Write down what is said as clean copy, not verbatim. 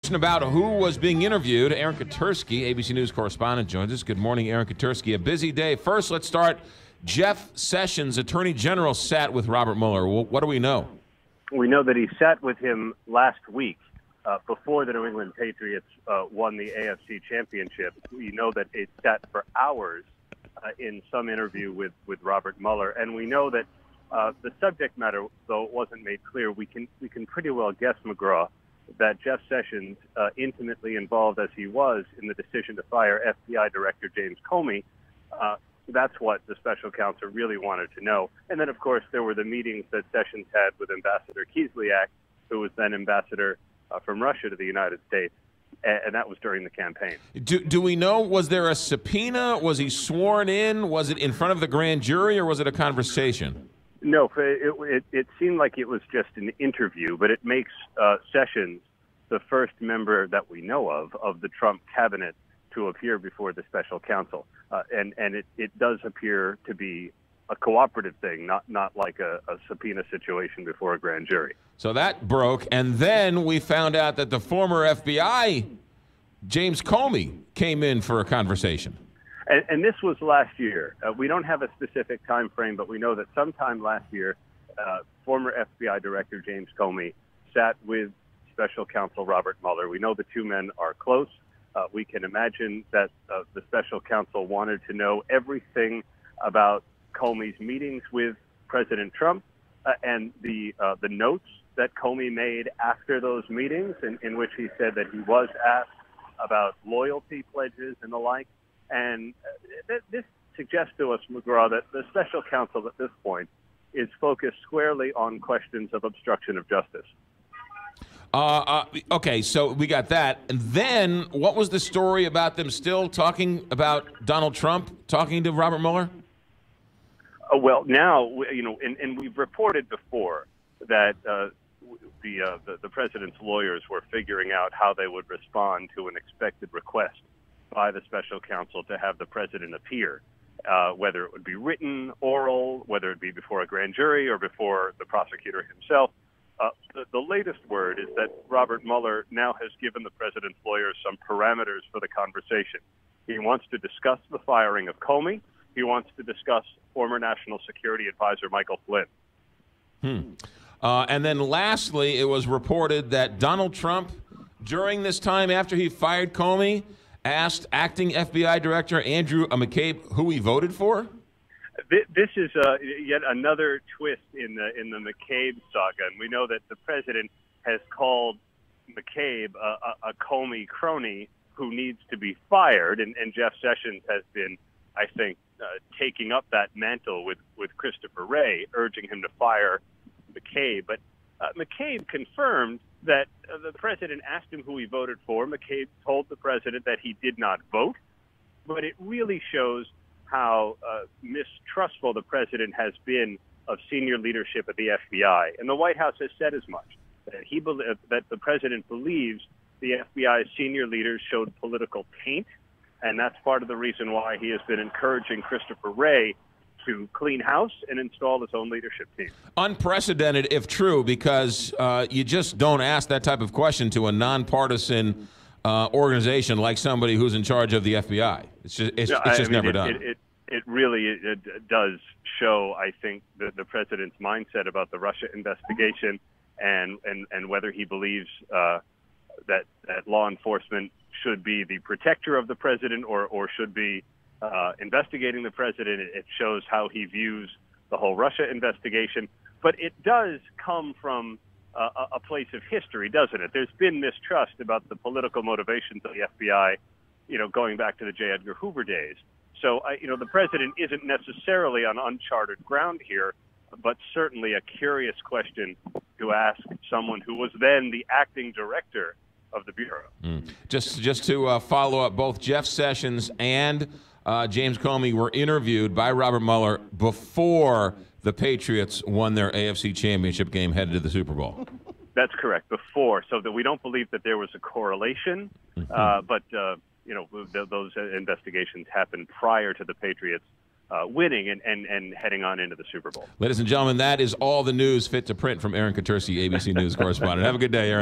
About who was being interviewed. Aaron Katersky, ABC News correspondent, joins us. Good morning, Aaron Katersky. A busy day. First, let's start. Jeff Sessions, Attorney General, sat with Robert Mueller. What do we know? We know that he sat with him last week before the New England Patriots won the AFC Championship. We know that it sat for hours in some interview with Robert Mueller, and we know that the subject matter, though it wasn't made clear, we can pretty well guess, McGraw, that Jeff Sessions, intimately involved as he was in the decision to fire FBI Director James Comey, that's what the special counsel really wanted to know. And then, of course, there were the meetings that Sessions had with Ambassador Kislyak, who was then ambassador from Russia to the United States, and that was during the campaign. Do we know, was there a subpoena? Was he sworn in? Was it in front of the grand jury, or was it a conversation? No, it seemed like it was just an interview, but it makes Sessions the first member that we know of the Trump cabinet to appear before the special counsel. And it does appear to be a cooperative thing, not like a subpoena situation before a grand jury. So that broke, and then we found out that the former FBI, James Comey, came in for a conversation. And this was last year. We don't have a specific time frame, but we know that sometime last year, former FBI Director James Comey sat with special counsel Robert Mueller. We know the two men are close. We can imagine that the special counsel wanted to know everything about Comey's meetings with President Trump and the notes that Comey made after those meetings, in which he said that he was asked about loyalty pledges and the like. And this suggests to us, McGraw, that the special counsel at this point is focused squarely on questions of obstruction of justice. Okay, so we got that. And then what was the story about them still talking about Donald Trump, talking to Robert Mueller? Well, now, and we've reported before that the president's lawyers were figuring out how they would respond to an expected request by the special counsel to have the president appear, whether it would be written, oral, whether it be before a grand jury or before the prosecutor himself. The latest word is that Robert Mueller now has given the president's lawyers some parameters for the conversation. He wants to discuss the firing of Comey. He wants to discuss former National Security Advisor Michael Flynn. And then lastly, it was reported that Donald Trump, during this time after he fired Comey, asked acting FBI Director Andrew McCabe who he voted for? This is yet another twist in the McCabe saga, and we know that the president has called McCabe a Comey crony who needs to be fired, and Jeff Sessions has been, I think, taking up that mantle with Christopher Wray, urging him to fire McCabe. But McCabe confirmed that the president asked him who he voted for. McCabe told the president that he did not vote, but it really shows how mistrustful the president has been of senior leadership at the FBI. And the White House has said as much, that the president believes the FBI's senior leaders showed political taint, and that's part of the reason why he has been encouraging Christopher Wray to clean house and install his own leadership team. Unprecedented, if true, because you just don't ask that type of question to a nonpartisan organization like somebody who's in charge of the FBI. It's just never done. It really does show, I think, the president's mindset about the Russia investigation and whether he believes that law enforcement should be the protector of the president or should be investigating the president. It shows how he views the whole Russia investigation. But it does come from a place of history, doesn't it? There's been mistrust about the political motivations of the FBI, going back to the J. Edgar Hoover days. So, the president isn't necessarily on uncharted ground here, but certainly a curious question to ask someone who was then the acting director of the Bureau. Just to follow up, both Jeff Sessions and James Comey were interviewed by Robert Mueller before the Patriots won their AFC Championship game headed to the Super Bowl. That's correct, before, so that we don't believe that there was a correlation, but those investigations happened prior to the Patriots winning and heading on into the Super Bowl. Ladies and gentlemen, that is all the news fit to print from Aaron Katersky, ABC News correspondent. Have a good day, Aaron.